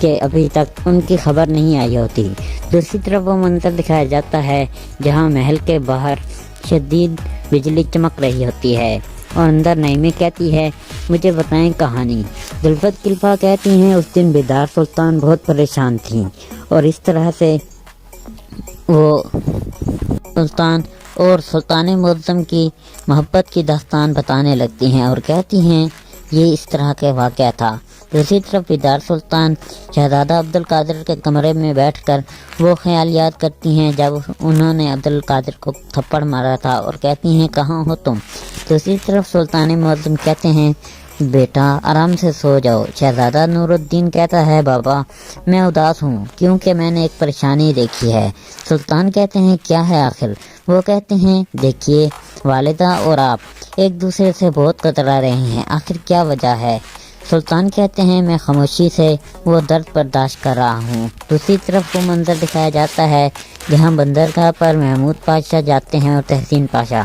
کہ ابھی تک ان کی خبر نہیں آئی ہوتی۔ دوسری طرف وہ منظر دکھایا جاتا ہے جہاں محل کے باہر شدید بجلی چمک رہی ہوتی ہے اور اندر نعیمہ کہتی ہے مجھے بتائیں کہانی۔ زلفت کلفا کہتی ہیں اس دن بیدار سلطان بہت پریشان تھیں اور اس طرح سے وہ سلطان اور سلطان معظم کی محبت کی داستان بتانے لگتی ہیں اور کہتی ہیں یہ اس طرح کے واقعہ تھا۔ دوسری طرف بیدار سلطان شہزادہ عبدالقادر کے کمرے میں بیٹھ کر وہ خیال یاد کرتی ہیں جب انہوں نے عبدالقادر کو تھپڑ مارا تھا اور کہتی ہیں کہاں ہو تم؟ دوسری طرف سلطان معظم کہتے ہیں بیٹا آرام سے سو جاؤ۔ شہزادہ نور الدین کہتا ہے بابا میں اداس ہوں کیونکہ میں نے ایک پریشانی دیکھی ہے۔ سلطان کہتے ہیں کیا ہے آخر؟ وہ کہتے ہیں دیکھیے والدہ اور آپ ایک دوسرے سے بہت کترا رہے ہیں، آخر کیا وجہ ہے؟ سلطان کہتے ہیں میں خاموشی سے وہ درد برداشت کر رہا ہوں۔ دوسری طرف وہ منظر دکھایا جاتا ہے جہاں بندرگاہ پر محمود پاشا جاتے ہیں اور تحسین پاشا۔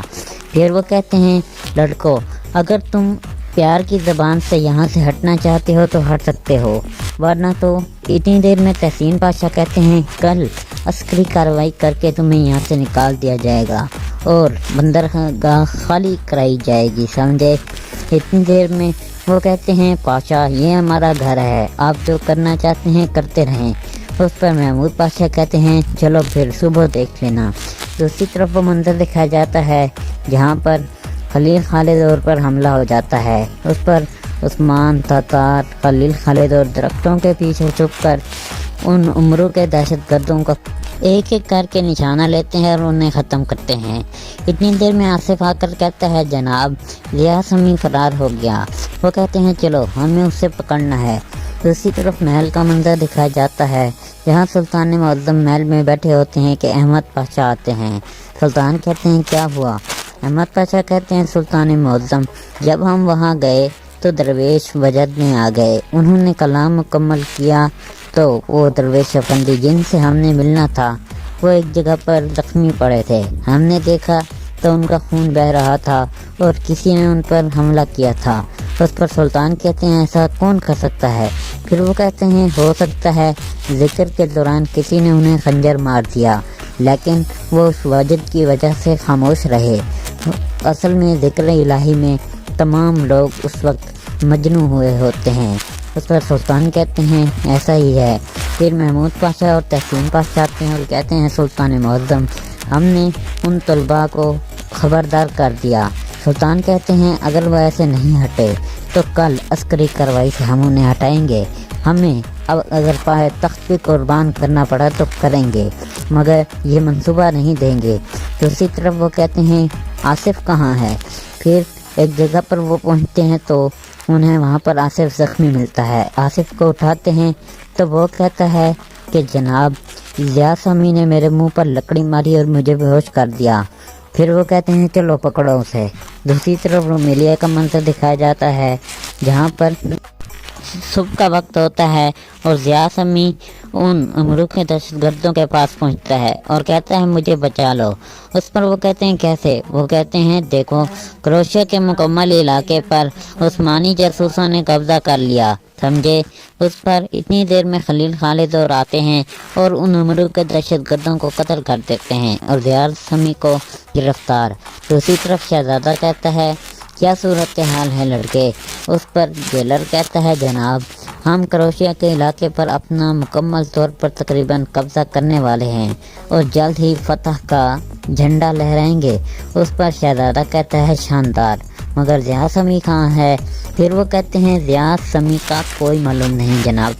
پھر وہ کہتے ہیں لڑکو اگر تم پیار کی زبان سے یہاں سے ہٹنا چاہتے ہو تو ہٹ سکتے ہو، ورنہ تو اتنی دیر میں تحسین پاشا کہتے ہیں کل عسکری کارروائی کر کے تمہیں یہاں سے نکال دیا جائے گا اور بندرگاہ خالی کرائی جائے گی، سمجھے؟ اتنی دیر میں وہ کہتے ہیں پاشا یہ ہمارا گھر ہے، آپ جو کرنا چاہتے ہیں کرتے رہیں۔ اس پر محمود پاشا کہتے ہیں چلو پھر صبح دیکھ لینا۔ دوسری طرف وہ منظر دکھایا جاتا ہے جہاں پر خلیل خالد اور پر حملہ ہو جاتا ہے۔ اس پر عثمان تاتار خلیل خالد اور درختوں کے پیچھے چھپ کر ان عمروں کے دہشت گردوں کو ایک ایک کر کے نشانہ لیتے ہیں اور انہیں ختم کرتے ہیں۔ اتنی دیر میں آصف آ کر کہتا ہے جناب ضیاء سمیع فرار ہو گیا۔ وہ کہتے ہیں چلو ہمیں اسے پکڑنا ہے۔ دوسری طرف محل کا منظر دکھایا جاتا ہے جہاں سلطان معظم محل میں بیٹھے ہوتے ہیں کہ احمد پاشا آتے ہیں۔ سلطان کہتے ہیں کیا ہوا؟ احمد پاشا کہتے ہیں سلطان معظم جب ہم وہاں گئے تو درویش وجد میں آ گئے، انہوں نے کلام مکمل کیا تو وہ درویش افندی جن سے ہم نے ملنا تھا وہ ایک جگہ پر زخمی پڑے تھے، ہم نے دیکھا تو ان کا خون بہہ رہا تھا اور کسی نے ان پر حملہ کیا تھا۔ اس پر سلطان کہتے ہیں ایسا کون کر سکتا ہے؟ پھر وہ کہتے ہیں ہو سکتا ہے ذکر کے دوران کسی نے انہیں خنجر مار دیا لیکن وہ اس وجد کی وجہ سے خاموش رہے، اصل میں ذکر الہی میں تمام لوگ اس وقت مجنون ہوئے ہوتے ہیں۔ اس پر سلطان کہتے ہیں ایسا ہی ہے۔ پھر محمود پاشا اور تحسین پاشا آتے ہیں اور کہتے ہیں سلطان معظم ہم نے ان طلباء کو خبردار کر دیا۔ سلطان کہتے ہیں اگر وہ ایسے نہیں ہٹے تو کل عسکری کارروائی سے ہم انہیں ہٹائیں گے، ہمیں اب اگر پائے تخت بھی قربان کرنا پڑا تو کریں گے مگر یہ منصوبہ نہیں دیں گے۔ دوسری طرف وہ کہتے ہیں آصف کہاں ہے؟ پھر ایک جگہ پر وہ پہنچتے ہیں تو انہیں وہاں پر آصف زخمی ملتا ہے۔ آصف کو اٹھاتے ہیں تو وہ کہتا ہے کہ جناب ضیاء سمیع نے میرے منہ پر لکڑی ماری اور مجھے بے ہوش کر دیا۔ پھر وہ کہتے ہیں چلو پکڑو اسے۔ دوسری طرف رومیلیا کا منظر دکھایا جاتا ہے جہاں پر صبح کا وقت ہوتا ہے اور ضیاء سمیع ان امرو کے دہشت گردوں کے پاس پہنچتا ہے اور کہتا ہے مجھے بچا لو۔ اس پر وہ کہتے ہیں کیسے؟ وہ کہتے ہیں دیکھو کروشیا کے مکمل علاقے پر عثمانی جاسوسوں نے قبضہ کر لیا، سمجھے؟ اس پر اتنی دیر میں خلیل خالد اور آتے ہیں اور ان امرو کے دہشت گردوں کو قتل کر دیتے ہیں اور ضیاء سمیع کو گرفتار۔ دوسری طرف شہزادہ کہتا ہے کیا صورتحال ہے لڑکے؟ اس پر جیلر کہتا ہے جناب ہم کروشیا کے علاقے پر اپنا مکمل طور پر تقریباً قبضہ کرنے والے ہیں اور جلد ہی فتح کا جھنڈا لہرائیں گے۔ اس پر شہزادہ کہتا ہے شاندار، مگر ضیاء سمیع کہاں ہے؟ پھر وہ کہتے ہیں ضیاء سمیع کا کوئی معلوم نہیں جناب۔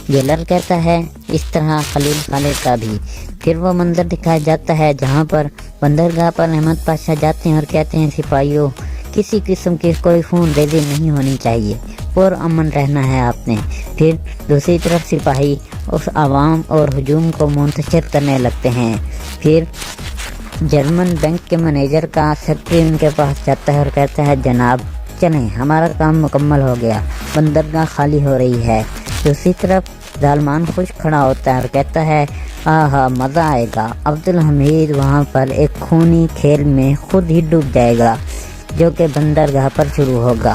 جیلر کہتا ہے اس طرح خلیل خالد کا بھی۔ پھر وہ منظر دکھایا جاتا ہے جہاں پر بندرگاہ پر احمد پاشا جاتے ہیں اور کہتے ہیں سپاہیوں کسی قسم کی کوئی خون ریزی نہیں ہونی چاہیے، پر امن رہنا ہے آپ نے۔ پھر دوسری طرف سپاہی اس عوام اور ہجوم کو منتشر کرنے لگتے ہیں۔ پھر جرمن بینک کے مینیجر کا سیکرٹری ان کے پاس جاتا ہے اور کہتا ہے جناب چلیں ہمارا کام مکمل ہو گیا، بندرگاہ خالی ہو رہی ہے۔ دوسری طرف ظالمان خوش کھڑا ہوتا ہے اور کہتا ہے آہا مزہ آئے گا، عبدالحمید وہاں پر ایک خونی کھیل میں خود ہی ڈوب جائے گا جو کہ بندرگاہ پر شروع ہوگا۔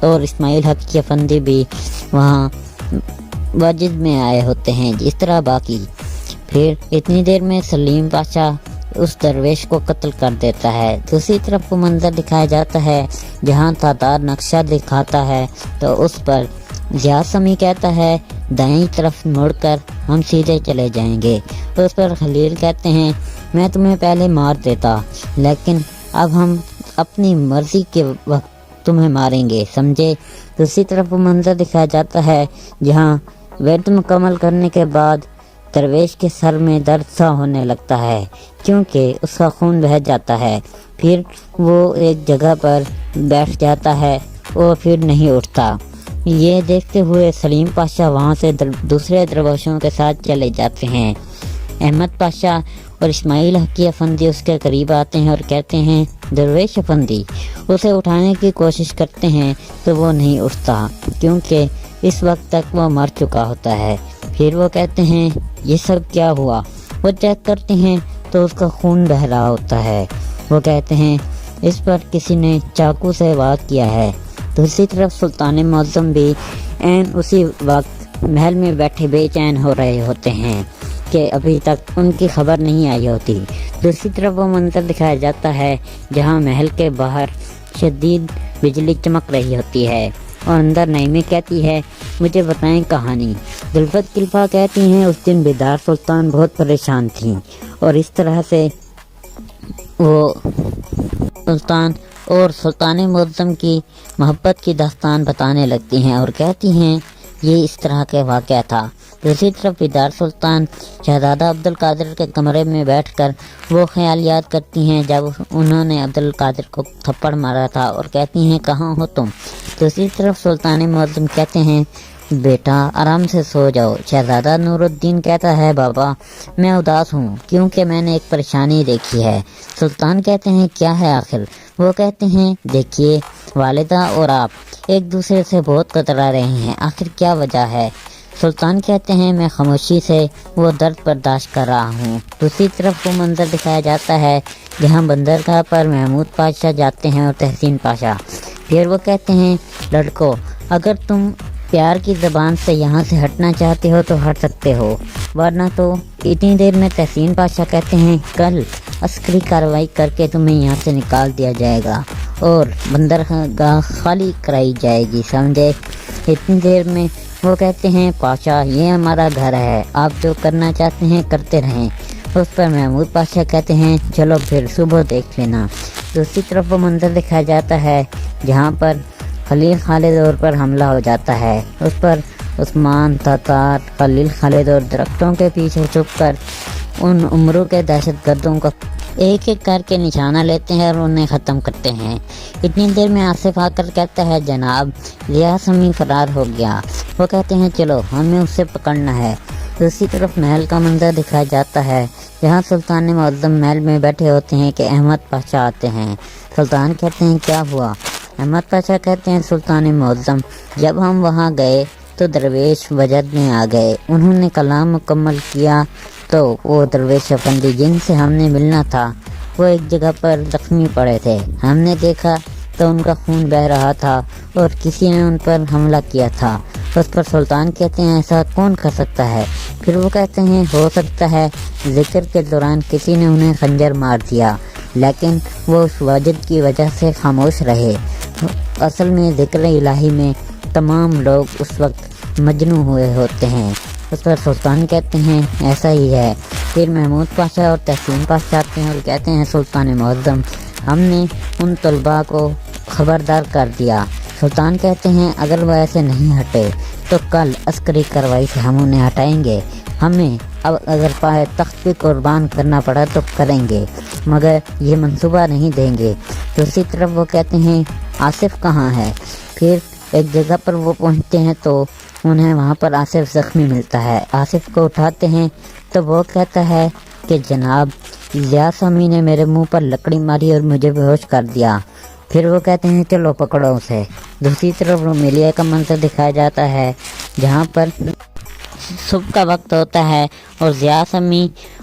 اور اسماعیل حقی افندی بھی وہاں مسجد میں آئے ہوتے ہیں جس طرح باقی۔ پھر اتنی دیر میں سلیم پاشا اس درویش کو قتل کر دیتا ہے۔ دوسری طرف وہ منظر دکھایا جاتا ہے جہاں تاتار نقشہ دکھاتا ہے تو اس پر ضیاء سمیع کہتا ہے دائیں طرف مڑ کر ہم سیدھے چلے جائیں گے۔ اس پر خلیل کہتے ہیں میں تمہیں پہلے مار دیتا لیکن اب ہم اپنی مرضی کے وقت تمہیں ماریں گے، سمجھے۔ دوسری طرف وہ منظر دکھایا جاتا ہے جہاں ورد مکمل کرنے کے بعد درویش کے سر میں درد سا ہونے لگتا ہے کیونکہ اس کا خون بہہ جاتا ہے۔ پھر وہ ایک جگہ پر بیٹھ جاتا ہے اور پھر نہیں اٹھتا۔ یہ دیکھتے ہوئے سلیم پاشا وہاں سے دوسرے درویشوں کے ساتھ چلے جاتے ہیں۔ احمد پاشا اور اسماعیل حقی افندی اس کے قریب آتے ہیں اور کہتے ہیں درویش افندی، اسے اٹھانے کی کوشش کرتے ہیں تو وہ نہیں اٹھتا کیونکہ اس وقت تک وہ مر چکا ہوتا ہے۔ پھر وہ کہتے ہیں یہ سب کیا ہوا؟ وہ چیک کرتے ہیں تو اس کا خون بہہ رہا ہوتا ہے۔ وہ کہتے ہیں اس پر کسی نے چاقو سے وار کیا ہے۔ دوسری طرف سلطان معظم بھی عین اسی وقت محل میں بیٹھے بے چین ہو رہے ہوتے ہیں کہ ابھی تک ان کی خبر نہیں آئی ہوتی۔ دوسری طرف وہ منظر دکھایا جاتا ہے جہاں محل کے باہر شدید بجلی چمک رہی ہوتی ہے اور اندر نعیمی کہتی ہے مجھے بتائیں کہانی۔ زلفت کلفا کہتی ہیں اس دن بیدار سلطان بہت پریشان تھیں اور اس طرح سے وہ سلطان معظم کی محبت کی داستان بتانے لگتی ہیں اور کہتی ہیں یہ اس طرح کے واقعہ تھا۔ دوسری طرف بیدار سلطان شہزادہ عبدالقادر کے کمرے میں بیٹھ کر وہ خیال یاد کرتی ہیں جب انہوں نے عبدالقادر کو تھپڑ مارا تھا اور کہتی ہیں کہاں ہو تم؟ دوسری طرف سلطان معظم کہتے ہیں بیٹا آرام سے سو جاؤ۔ شہزادہ نور الدین کہتا ہے بابا میں اداس ہوں کیونکہ میں نے ایک پریشانی دیکھی ہے۔ سلطان کہتے ہیں کیا ہے آخر؟ وہ کہتے ہیں دیکھیے والدہ اور آپ ایک دوسرے سے بہت کترا رہے ہیں، آخر کیا وجہ ہے؟ سلطان کہتے ہیں میں خاموشی سے وہ درد برداشت کر رہا ہوں۔ دوسری طرف وہ منظر دکھایا جاتا ہے جہاں بندرگاہ پر محمود پاشا جاتے ہیں اور تحسین پاشا۔ پھر وہ کہتے ہیں لڑکو اگر تم پیار کی زبان سے یہاں سے ہٹنا چاہتے ہو تو ہٹ سکتے ہو ورنہ تو۔ اتنی دیر میں تحسین پاشا کہتے ہیں کل عسکری کارروائی کر کے تمہیں یہاں سے نکال دیا جائے گا اور بندرگاہ خالی کرائی جائے گی، سمجھے۔ اتنی دیر میں وہ کہتے ہیں پاشا یہ ہمارا گھر ہے، آپ جو کرنا چاہتے ہیں کرتے رہیں۔ اس پر محمود پاشا کہتے ہیں چلو پھر صبح دیکھ لینا۔ دوسری طرف وہ منظر دکھایا جاتا ہے جہاں پر خلیل خالد اور پر حملہ ہو جاتا ہے۔ اس پر عثمان، تاتار، خلیل خالد اور درختوں کے پیچھے چھپ کر ان عمروں کے دہشت گردوں کا ایک ایک کر کے نشانہ لیتے ہیں اور انہیں ختم کرتے ہیں۔ اتنی دیر میں آصف آ کر کہتا ہے جناب ضیاء سمیع فرار ہو گیا۔ وہ کہتے ہیں چلو ہمیں اسے پکڑنا ہے۔ دوسری طرف محل کا منظر دکھایا جاتا ہے جہاں سلطان معظم محل میں بیٹھے ہوتے ہیں کہ احمد پاشا آتے ہیں۔ سلطان کہتے ہیں کیا ہوا؟ احمد پاشا کہتے ہیں سلطان معظم جب ہم وہاں گئے تو درویش وجد میں آ گئے، انہوں نے کلام مکمل کیا تو وہ درویش افندی جن سے ہم نے ملنا تھا وہ ایک جگہ پر زخمی پڑے تھے، ہم نے دیکھا تو ان کا خون بہہ رہا تھا اور کسی نے ان پر حملہ کیا تھا۔ اس پر سلطان کہتے ہیں ایسا کون کر سکتا ہے؟ پھر وہ کہتے ہیں ہو سکتا ہے ذکر کے دوران کسی نے انہیں خنجر مار دیا لیکن وہ اس وجد کی وجہ سے خاموش رہے، اصل میں ذکر الہی میں تمام لوگ اس وقت مجنون ہوئے ہوتے ہیں۔ اس پر سلطان کہتے ہیں ایسا ہی ہے۔ پھر محمود پاشا اور تحسین پاشا آتے ہیں اور کہتے ہیں سلطان معظم ہم نے ان طلباء کو خبردار کر دیا۔ سلطان کہتے ہیں اگر وہ ایسے نہیں ہٹے تو کل عسکری کارروائی سے ہم انہیں ہٹائیں گے، ہمیں اب اگر پائے تخت پہ قربان کرنا پڑا تو کریں گے مگر یہ منصوبہ نہیں دیں گے۔ دوسری طرف وہ کہتے ہیں آصف کہاں ہے؟ پھر ایک جگہ پر وہ پہنچتے ہیں تو انہیں وہاں پر آصف زخمی ملتا ہے۔ آصف کو اٹھاتے ہیں تو وہ کہتا ہے کہ جناب ضیاء سمیع نے میرے منہ پر لکڑی ماری اور مجھے بے ہوش کر دیا۔ پھر وہ کہتے ہیں چلو پکڑو اسے۔ دوسری طرف رومیلیا کا منظر دکھایا جاتا ہے جہاں پر صبح کا وقت ہوتا ہے اور ضیاء سمیع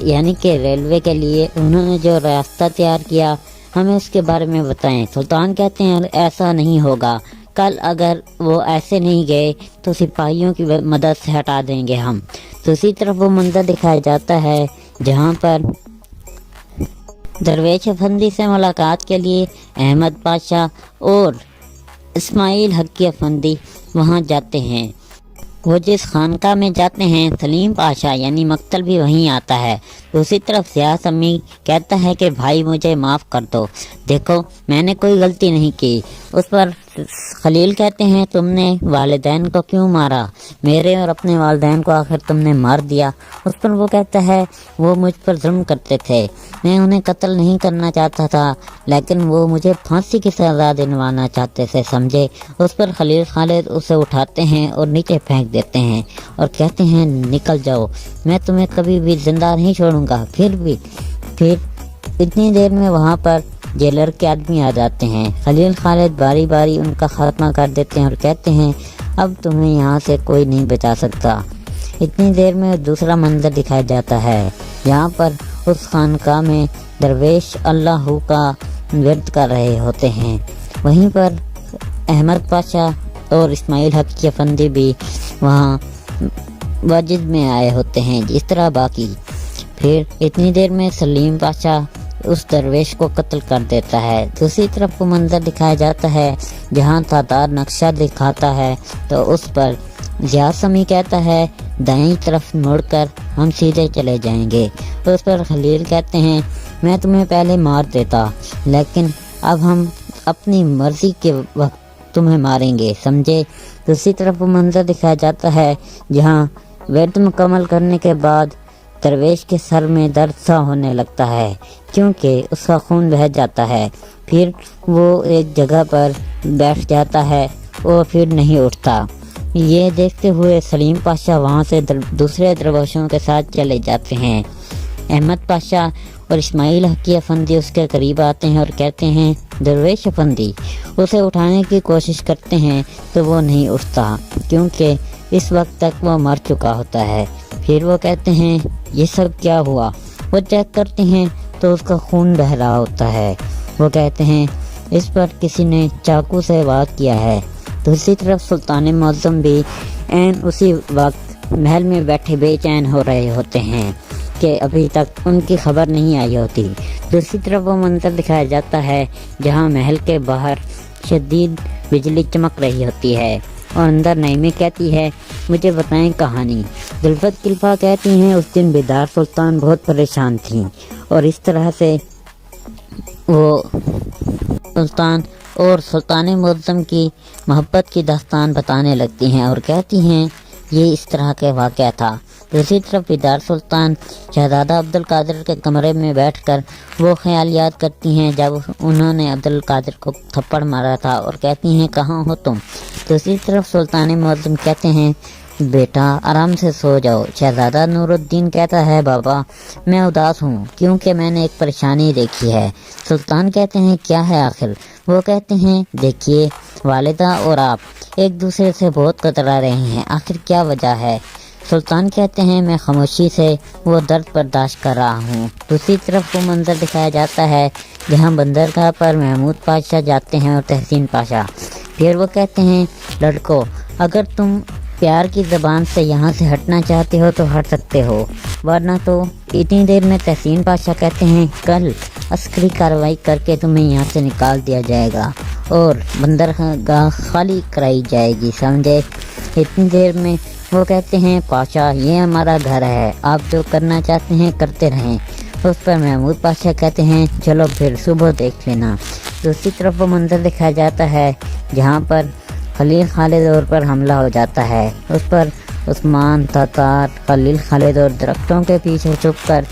یعنی کہ ریلوے کے لیے انہوں نے جو راستہ تیار کیا ہمیں اس کے بارے میں بتائیں۔ سلطان کہتے ہیں ایسا نہیں ہوگا، کل اگر وہ ایسے نہیں گئے تو سپاہیوں کی مدد سے ہٹا دیں گے ہم۔ دوسری طرف وہ منظر دکھایا جاتا ہے جہاں پر درویش افندی سے ملاقات کے لیے احمد پاشا اور اسماعیل حقی افندی وہاں جاتے ہیں۔ وہ جس خانقاہ میں جاتے ہیں سلیم پاشا یعنی مقتل بھی وہیں آتا ہے۔ دوسری طرف ضیاء سمی کہتا ہے کہ بھائی مجھے معاف کر دو، دیکھو میں نے کوئی غلطی نہیں کی۔ اس پر خلیل کہتے ہیں تم نے والدین کو کیوں مارا؟ میرے اور اپنے والدین کو آخر تم نے مار دیا۔ اس پر وہ کہتا ہے وہ مجھ پر ظلم کرتے تھے، میں انہیں قتل نہیں کرنا چاہتا تھا لیکن وہ مجھے پھانسی کی سزا دلوانا چاہتے تھے، سمجھے؟ اس پر خلیل خالد اسے اٹھاتے ہیں اور نیچے پھینک دیتے ہیں اور کہتے ہیں نکل جاؤ، میں تمہیں کبھی بھی زندہ نہیں چھوڑوں گا۔ پھر اتنی دیر میں وہاں پر جیلر کے آدمی آ جاتے ہیں۔ خلیل خالد باری باری ان کا خاتمہ کر دیتے ہیں اور کہتے ہیں اب تمہیں یہاں سے کوئی نہیں بچا سکتا۔ اتنی دیر میں دوسرا منظر دکھایا جاتا ہے، یہاں پر اس خانقاہ میں درویش اللہ کا ورد کر رہے ہوتے ہیں۔ وہیں پر احمد پاشا اور اسماعیل حقی افندی بھی وہاں مسجد میں آئے ہوتے ہیں، اس طرح باقی۔ پھر اتنی دیر میں سلیم پاشا اس درویش کو قتل کر دیتا ہے۔ دوسری طرف وہ منظر دکھایا جاتا ہے جہاں تاتار نقشہ دکھاتا ہے تو اس پر ضیاء سمی کہتا ہے دائیں طرف مڑ کر ہم سیدھے چلے جائیں گے۔ اس پر خلیل کہتے ہیں میں تمہیں پہلے مار دیتا لیکن اب ہم اپنی مرضی کے وقت تمہیں ماریں گے، سمجھے؟ دوسری طرف وہ منظر دکھایا جاتا ہے جہاں ورد مکمل کرنے کے بعد درویش کے سر میں درد سا ہونے لگتا ہے کیونکہ اس کا خون بہہ جاتا ہے۔ پھر وہ ایک جگہ پر بیٹھ جاتا ہے اور پھر نہیں اٹھتا۔ یہ دیکھتے ہوئے سلیم پاشا وہاں سے دوسرے درویشوں کے ساتھ چلے جاتے ہیں۔ احمد پاشا اور اسماعیل حقی افندی اس کے قریب آتے ہیں اور کہتے ہیں درویش افندی، اسے اٹھانے کی کوشش کرتے ہیں تو وہ نہیں اٹھتا کیونکہ اس وقت تک وہ مر چکا ہوتا ہے۔ پھر وہ کہتے ہیں یہ سب کیا ہوا؟ وہ چیک کرتے ہیں تو اس کا خون بہہ رہا ہوتا ہے۔ وہ کہتے ہیں اس پر کسی نے چاقو سے وار کیا ہے۔ دوسری طرف سلطان معظم بھی عین اسی وقت محل میں بیٹھے بے چین ہو رہے ہوتے ہیں کہ ابھی تک ان کی خبر نہیں آئی ہوتی۔ دوسری طرف وہ منظر دکھایا جاتا ہے جہاں محل کے باہر شدید بجلی چمک رہی ہوتی ہے اور اندر نعیمہ کہتی ہے مجھے بتائیں کہانی۔ زلفت کلفا کہتی ہیں اس دن بیدار سلطان بہت پریشان تھیں اور اس طرح سے وہ سلطان اور سلطان معظم کی محبت کی داستان بتانے لگتی ہیں اور کہتی ہیں یہ اس طرح کے واقعہ تھا۔ دوسری طرف بیدار سلطان شہزادہ عبدالقادر کے کمرے میں بیٹھ کر وہ خیال یاد کرتی ہیں جب انہوں نے عبدالقادر کو تھپڑ مارا تھا اور کہتی ہیں کہاں ہو تم؟ دوسری طرف سلطان معظم کہتے ہیں بیٹا آرام سے سو جاؤ۔ شہزادہ نور الدین کہتا ہے بابا میں اداس ہوں کیونکہ میں نے ایک پریشانی دیکھی ہے۔ سلطان کہتے ہیں کیا ہے آخر؟ وہ کہتے ہیں دیکھیے والدہ اور آپ ایک دوسرے سے بہت کترا رہے ہیں، آخر کیا وجہ ہے؟ سلطان کہتے ہیں میں خاموشی سے وہ درد برداشت کر رہا ہوں۔ دوسری طرف وہ منظر دکھایا جاتا ہے جہاں بندرگاہ پر محمود پاشا جاتے ہیں اور تحسین پاشا۔ پھر وہ کہتے ہیں لڑکو اگر تم پیار کی زبان سے یہاں سے ہٹنا چاہتے ہو تو ہٹ سکتے ہو ورنہ تو۔ اتنی دیر میں تحسین پاشا کہتے ہیں کل عسکری کارروائی کر کے تمہیں یہاں سے نکال دیا جائے گا اور بندرگاہ خالی کرائی جائے گی، سمجھے؟ اتنی دیر میں وہ کہتے ہیں پاشا یہ ہمارا گھر ہے، آپ جو کرنا چاہتے ہیں کرتے رہیں۔ اس پر محمود پاشا کہتے ہیں چلو پھر صبح دیکھ لینا۔ دوسری طرف وہ منظر دکھایا جاتا ہے جہاں پر خلیل خالد اور پر حملہ ہو جاتا ہے۔ اس پر عثمان تاتار خلیل خالد اور درختوں کے پیچھے چھپ کر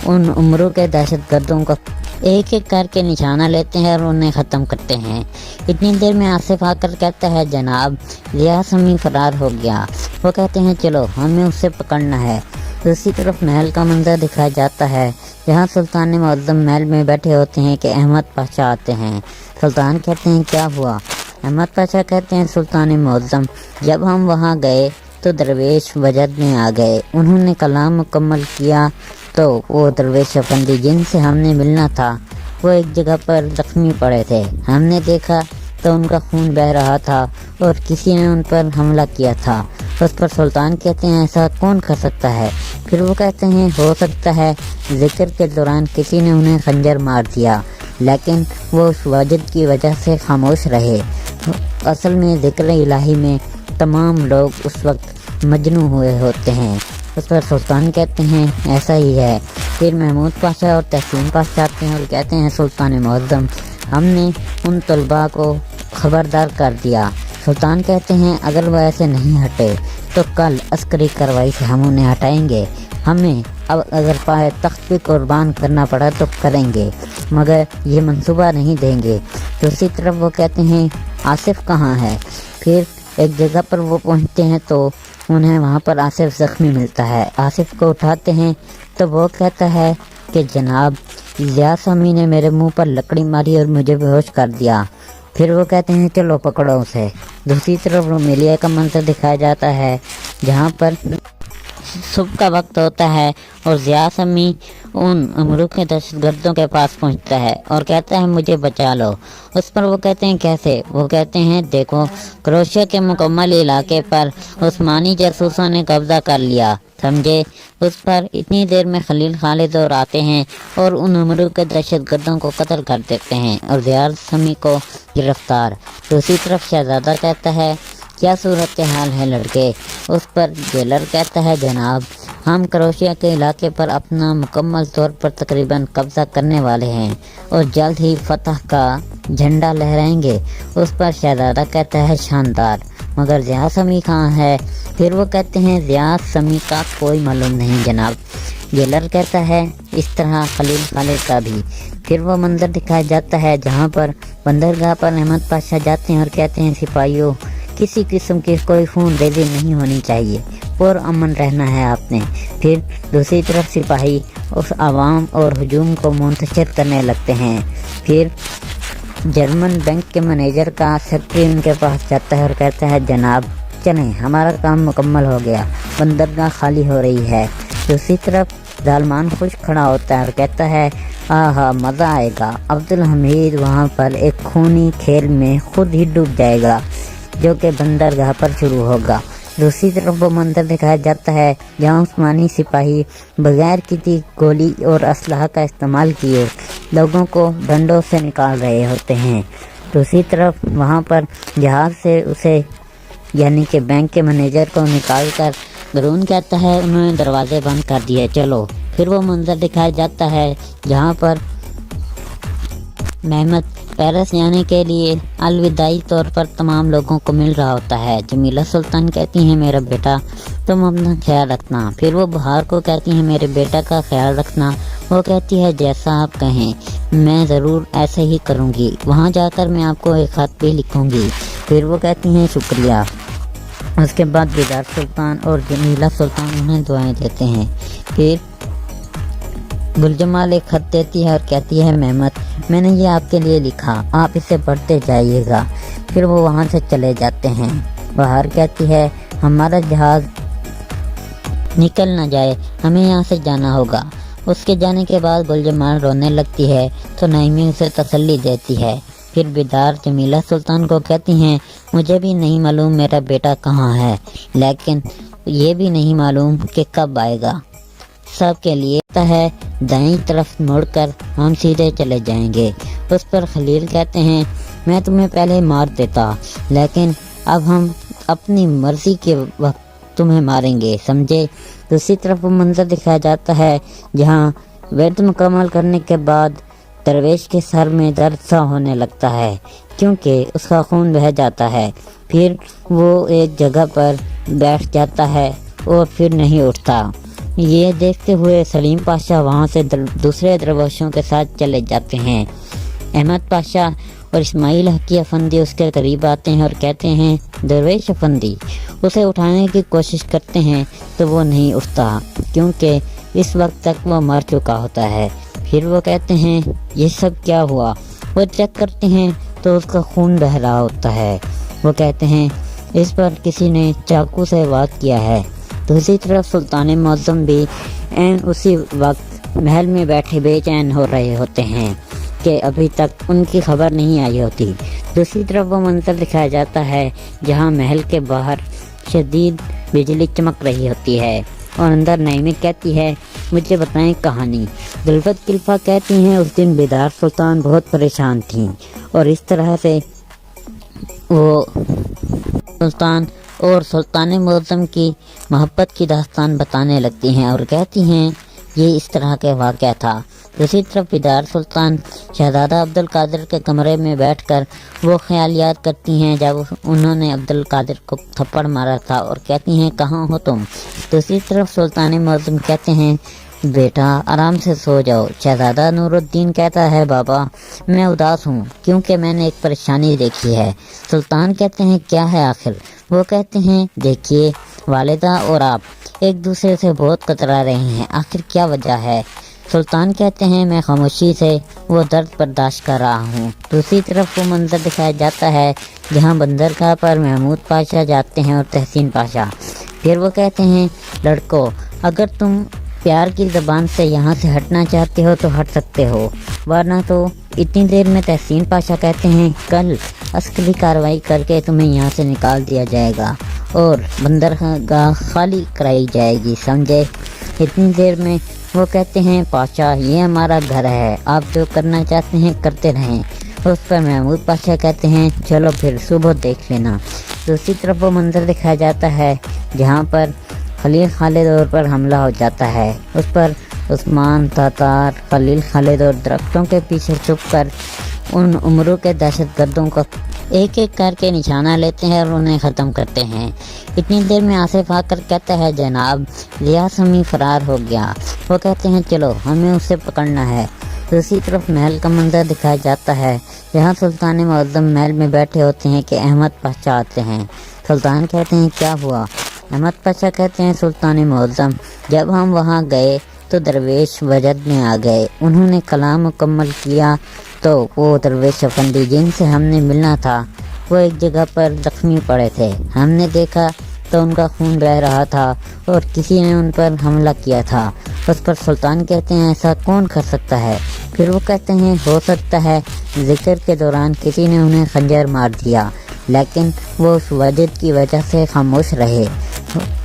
ان عمروں کے دہشت گردوں کا ایک ایک کر کے نشانہ لیتے ہیں اور انہیں ختم کرتے ہیں۔ اتنی دیر میں آصف آ کر کہتا ہے جناب ضیاء سمی فرار ہو گیا۔ وہ کہتے ہیں چلو ہمیں اسے پکڑنا ہے۔ دوسری طرف محل کا منظر دکھایا جاتا ہے جہاں سلطان معظم محل میں بیٹھے ہوتے ہیں کہ احمد پاشا آتے ہیں۔ سلطان کہتے ہیں کیا ہوا؟ احمد پاشا کہتے ہیں سلطان معظم جب ہم وہاں گئے تو درویش وجد میں آ گئے۔ انہوں نے کلام مکمل کیا تو وہ درویش افندی جن سے ہم نے ملنا تھا وہ ایک جگہ پر زخمی پڑے تھے۔ ہم نے دیکھا تو ان کا خون بہہ رہا تھا اور کسی نے ان پر حملہ کیا تھا۔ اس پر سلطان کہتے ہیں ایسا کون کر سکتا ہے؟ پھر وہ کہتے ہیں ہو سکتا ہے ذکر کے دوران کسی نے انہیں خنجر مار دیا، لیکن وہ اس وجد کی وجہ سے خاموش رہے۔ اصل میں ذکر الہی میں تمام لوگ اس وقت مجنون ہوئے ہوتے ہیں۔ اس پر سلطان کہتے ہیں ایسا ہی ہے۔ پھر محمود پاشا اور تحسین پاشا آتے ہیں اور کہتے ہیں سلطان معظم، ہم نے ان طلباء کو خبردار کر دیا۔ سلطان کہتے ہیں اگر وہ ایسے نہیں ہٹے تو کل عسکری کارروائی سے ہم انہیں ہٹائیں گے۔ ہمیں اب اگر پائے تخت پہ قربان کرنا پڑا تو کریں گے، مگر یہ منصوبہ نہیں دیں گے۔ دوسری طرف وہ کہتے ہیں آصف کہاں ہے؟ پھر ایک جگہ پر وہ پہنچتے ہیں تو انہیں وہاں پر آصف زخمی ملتا ہے۔ آصف کو اٹھاتے ہیں تو وہ کہتا ہے کہ جناب ضیاء سامی نے میرے منہ پر لکڑی ماری اور مجھے بے ہوش کر دیا۔ پھر وہ کہتے ہیں چلو پکڑو اسے۔ دوسری طرف رومیلیا کا منظر دکھایا جاتا ہے جہاں پر صبح کا وقت ہوتا ہے اور ضیاء سامی ان امرو کے دہشت گردوں کے پاس پہنچتا ہے اور کہتا ہے مجھے بچا لو۔ اس پر وہ کہتے ہیں کیسے؟ وہ کہتے ہیں دیکھو کروشیا کے مکمل علاقے پر عثمانی جاسوسوں نے قبضہ کر لیا، سمجھے؟ اس پر اتنی دیر میں خلیل خالد اور آتے ہیں اور ان امرو کے دہشت گردوں کو قتل کر دیتے ہیں اور ضیاء سامی کو گرفتار۔ دوسری طرف شہزادہ کہتا ہے کیا صورتحال ہے لڑکے؟ اس پر جیلر کہتا ہے جناب ہم کروشیا کے علاقے پر اپنا مکمل طور پر تقریباً قبضہ کرنے والے ہیں اور جلد ہی فتح کا جھنڈا لہرائیں گے۔ اس پر شہزادہ کہتا ہے شاندار، مگر ضیاء سامی کہاں ہے؟ پھر وہ کہتے ہیں ضیاء سامی کا کوئی معلوم نہیں جناب۔ جیلر کہتا ہے اس طرح خلیل خالد کا بھی۔ پھر وہ منظر دکھایا جاتا ہے جہاں پر بندرگاہ پر احمد پاشا جاتے ہیں اور کہتے ہیں سپاہیوں کسی قسم کی کوئی خون ریزی نہیں ہونی چاہیے، پر امن رہنا ہے آپ نے۔ پھر دوسری طرف سپاہی اس عوام اور ہجوم کو منتشر کرنے لگتے ہیں۔ پھر جرمن بینک کے مینیجر کا سیکرٹری ان کے پاس جاتا ہے اور کہتا ہے جناب چلیں ہمارا کام مکمل ہو گیا، بندرگاہ خالی ہو رہی ہے۔ دوسری طرف ظالمان خوش کھڑا ہوتا ہے اور کہتا ہے آہا مزہ آئے گا، عبدالحمید وہاں پر ایک خونی کھیل میں خود ہی ڈوب جائے گا جو کہ بندرگاہ پر شروع ہوگا۔ دوسری طرف وہ منظر دکھایا جاتا ہے جہاں عثمانی سپاہی بغیر کسی گولی اور اسلحہ کا استعمال کیے لوگوں کو ڈنڈوں سے نکال رہے ہوتے ہیں۔ دوسری طرف وہاں پر جہاز سے اسے یعنی کہ بینک کے مینیجر کو نکال کر درون کہتا ہے انہوں نے دروازے بند کر دیے چلو۔ پھر وہ منظر دکھایا جاتا ہے جہاں پر محمد پیرس جانے کے لیے الوداعی طور پر تمام لوگوں کو مل رہا ہوتا ہے۔ جمیلہ سلطان کہتی ہیں میرا بیٹا تم اپنا خیال رکھنا۔ پھر وہ بہار کو کہتی ہیں میرے بیٹا کا خیال رکھنا۔ وہ کہتی ہے جیسا آپ کہیں میں ضرور ایسے ہی کروں گی، وہاں جا کر میں آپ کو ایک خط بھی لکھوں گی۔ پھر وہ کہتی ہیں شکریہ۔ اس کے بعد بیدار سلطان اور جمیلہ سلطان انہیں دعائیں دیتے ہیں۔ پھر گل جمال ایک خط دیتی ہے اور کہتی ہے محمد میں نے یہ آپ کے لیے لکھا، آپ اسے پڑھتے جائیے گا۔ پھر وہ وہاں سے چلے جاتے ہیں۔ بہار کہتی ہے ہمارا جہاز نکل نہ جائے، ہمیں یہاں سے جانا ہوگا۔ اس کے جانے کے بعد گل جمال رونے لگتی ہے تو نعیمی اسے تسلی دیتی ہے۔ پھر بیدار جمیلہ سلطان کو کہتی ہیں مجھے بھی نہیں معلوم میرا بیٹا کہاں ہے، لیکن یہ بھی نہیں معلوم کہ کب آئے گا۔ سب کے لیے ہے دائیں طرف مڑ کر ہم سیدھے چلے جائیں گے۔ اس پر خلیل کہتے ہیں میں تمہیں پہلے مار دیتا، لیکن اب ہم اپنی مرضی کے وقت تمہیں ماریں گے، سمجھے؟ دوسری طرف وہ منظر دکھایا جاتا ہے جہاں ورد مکمل کرنے کے بعد درویش کے سر میں درد سا ہونے لگتا ہے کیونکہ اس کا خون بہہ جاتا ہے۔ پھر وہ ایک جگہ پر بیٹھ جاتا ہے اور پھر نہیں اٹھتا۔ یہ دیکھتے ہوئے سلیم پاشا وہاں سے دوسرے درویشوں کے ساتھ چلے جاتے ہیں۔ احمد پاشا اور اسماعیل حقی افندی اس کے قریب آتے ہیں اور کہتے ہیں درویش افندی، اسے اٹھانے کی کوشش کرتے ہیں تو وہ نہیں اٹھتا کیونکہ اس وقت تک وہ مر چکا ہوتا ہے۔ پھر وہ کہتے ہیں یہ سب کیا ہوا؟ وہ چیک کرتے ہیں تو اس کا خون بہہ رہا ہوتا ہے۔ وہ کہتے ہیں اس پر کسی نے چاقو سے وار کیا ہے۔ دوسری طرف سلطان معظم بھی اسی وقت محل میں بیٹھے بے چین ہو رہے ہوتے ہیں کہ ابھی تک ان کی خبر نہیں آئی ہوتی۔ دوسری طرف وہ منظر دکھایا جاتا ہے جہاں محل کے باہر شدید بجلی چمک رہی ہوتی ہے اور اندر نعیمی کہتی ہے مجھے بتائیں کہانی۔ دلفت کلفہ کہتی ہیں اس دن بیدار سلطان بہت پریشان تھیں اور اس طرح سے وہ سلطان معظم کی محبت کی داستان بتانے لگتی ہیں اور کہتی ہیں یہ اس طرح کے واقعہ تھا۔ دوسری طرف بیدار سلطان شہزادہ عبدالقادر کے کمرے میں بیٹھ کر وہ خیالیات کرتی ہیں جب انہوں نے عبدالقادر کو تھپڑ مارا تھا اور کہتی ہیں کہاں ہو تم؟ دوسری طرف سلطان معظم کہتے ہیں بیٹا آرام سے سو جاؤ۔ شہزادہ نور الدین کہتا ہے بابا میں اداس ہوں کیونکہ میں نے ایک پریشانی دیکھی ہے۔ سلطان کہتے ہیں کیا ہے آخر؟ وہ کہتے ہیں دیکھیے والدہ اور آپ ایک دوسرے سے بہت کترا رہے ہیں، آخر کیا وجہ ہے؟ سلطان کہتے ہیں میں خاموشی سے وہ درد برداشت کر رہا ہوں۔ دوسری طرف وہ منظر دکھایا جاتا ہے جہاں بندرگاہ پر محمود پاشا جاتے ہیں اور تحسین پاشا۔ پھر وہ کہتے ہیں لڑکو اگر تم پیار کی زبان سے یہاں سے ہٹنا چاہتے ہو تو ہٹ سکتے ہو، ورنہ تو اتنی دیر میں تحسین پاشا کہتے ہیں کل عسکری کارروائی کر کے تمہیں یہاں سے نکال دیا جائے گا اور بندرگاہ خالی کرائی جائے گی، سمجھے؟ اتنی دیر میں وہ کہتے ہیں پاشا یہ ہمارا گھر ہے، آپ جو کرنا چاہتے ہیں کرتے رہیں۔ اس پر محمود پاشا کہتے ہیں چلو پھر صبح دیکھ لینا۔ دوسری طرف وہ منظر دکھایا جاتا ہے جہاں پر خلیل خالد اور پر حملہ ہو جاتا ہے۔ اس پر عثمان تاتار خلیل خالد اور درختوں کے پیچھے چھپ کر ان عمروں کے دہشت گردوں کو ایک ایک کر کے نشانہ لیتے ہیں اور انہیں ختم کرتے ہیں۔ اتنی دیر میں آصف آ کر کہتا ہے جناب ضیاء سمی فرار ہو گیا۔ وہ کہتے ہیں چلو ہمیں اسے پکڑنا ہے۔ دوسری طرف محل کا منظر دکھایا جاتا ہے جہاں سلطان معظم محل میں بیٹھے ہوتے ہیں کہ احمد پاشا آتے ہیں۔ سلطان کہتے ہیں کیا ہوا؟ احمد پاشا کہتے ہیں سلطان معظم جب ہم وہاں گئے تو درویش وجد میں آ گئے، انہوں نے کلام مکمل کیا تو وہ درویش افندی جن سے ہم نے ملنا تھا وہ ایک جگہ پر زخمی پڑے تھے، ہم نے دیکھا تو ان کا خون بہہ رہا تھا اور کسی نے ان پر حملہ کیا تھا۔ اس پر سلطان کہتے ہیں ایسا کون کر سکتا ہے؟ پھر وہ کہتے ہیں ہو سکتا ہے ذکر کے دوران کسی نے انہیں خنجر مار دیا لیکن وہ اس وجد کی وجہ سے خاموش رہے،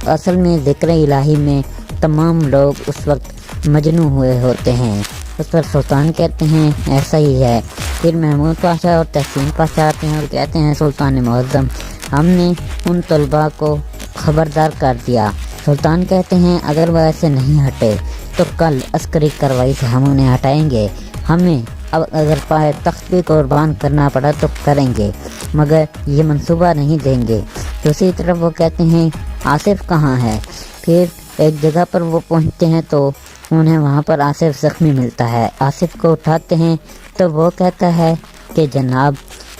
اصل میں ذکر الہی میں تمام لوگ اس وقت مجنون ہوئے ہوتے ہیں۔ اس پر سلطان کہتے ہیں ایسا ہی ہے۔ پھر محمود پاشا اور تحسین پاشا آتے ہیں اور کہتے ہیں سلطان معظم ہم نے ان طلباء کو خبردار کر دیا۔ سلطان کہتے ہیں اگر وہ ایسے نہیں ہٹے تو کل عسکری کارروائی سے ہم انہیں ہٹائیں گے، ہمیں اب اگر پائے تخت بھی قربان کرنا پڑا تو کریں گے مگر یہ منصوبہ نہیں دیں گے۔ دوسری طرف وہ کہتے ہیں آصف کہاں ہے؟ پھر ایک جگہ پر وہ پہنچتے ہیں تو انہیں وہاں پر آصف زخمی ملتا ہے۔ آصف کو اٹھاتے ہیں تو وہ کہتا ہے کہ جناب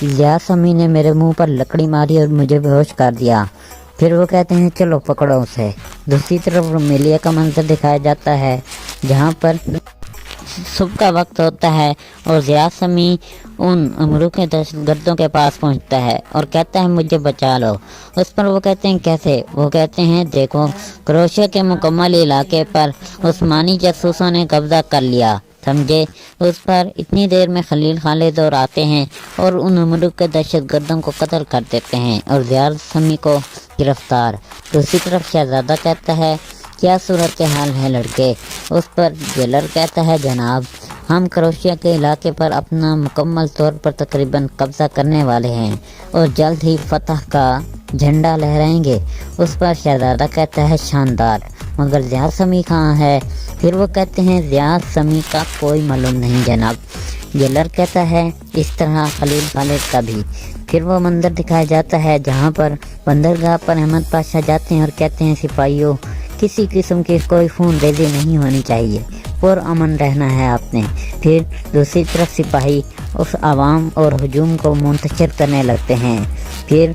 ضیاء سمی نے میرے منہ پر لکڑی ماری اور مجھے بے ہوش کر دیا۔ پھر وہ کہتے ہیں چلو پکڑو اسے۔ دوسری طرف رومیلیا کا منظر دکھایا جاتا ہے جہاں پر صبح کا وقت ہوتا ہے اور ضیاء سمی ان امروں کے دہشت گردوں کے پاس پہنچتا ہے اور کہتا ہے مجھے بچا لو۔ اس پر وہ کہتے ہیں کیسے؟ وہ کہتے ہیں دیکھو کروشیا کے مکمل علاقے پر عثمانی جاسوسوں نے قبضہ کر لیا، سمجھے؟ اس پر اتنی دیر میں خلیل خالد اور آتے ہیں اور ان امروں کے دہشت گردوں کو قتل کر دیتے ہیں اور ضیاء سمی کو گرفتار۔ دوسری طرف شہزادہ کہتا ہے کیا صورتحال ہے لڑکے؟ اس پر جیلر کہتا ہے جناب ہم کروشیا کے علاقے پر اپنا مکمل طور پر تقریباً قبضہ کرنے والے ہیں اور جلد ہی فتح کا جھنڈا لہرائیں گے۔ اس پر شہزادہ کہتا ہے شاندار، مگر ضیاء سمی کہاں ہے؟ پھر وہ کہتے ہیں ضیاء سمی کا کوئی معلوم نہیں جناب۔ جیلر کہتا ہے اس طرح خلیل خالد کا بھی۔ پھر وہ منظر دکھایا جاتا ہے جہاں پر بندرگاہ پر احمد پاشا جاتے ہیں اور کہتے ہیں سپاہیوں کسی قسم کی کوئی خون ریزی نہیں ہونی چاہیے، پر امن رہنا ہے آپ نے۔ پھر دوسری طرف سپاہی اس عوام اور ہجوم کو منتشر کرنے لگتے ہیں۔ پھر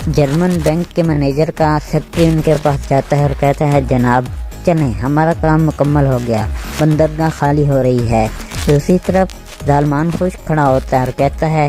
جرمن بینک کے مینیجر کا سیکرٹری ان کے پاس جاتا ہے اور کہتا ہے جناب چلیں ہمارا کام مکمل ہو گیا، بندرگاہ خالی ہو رہی ہے۔ دوسری طرف ظالمان خوش کھڑا ہوتا ہے اور کہتا ہے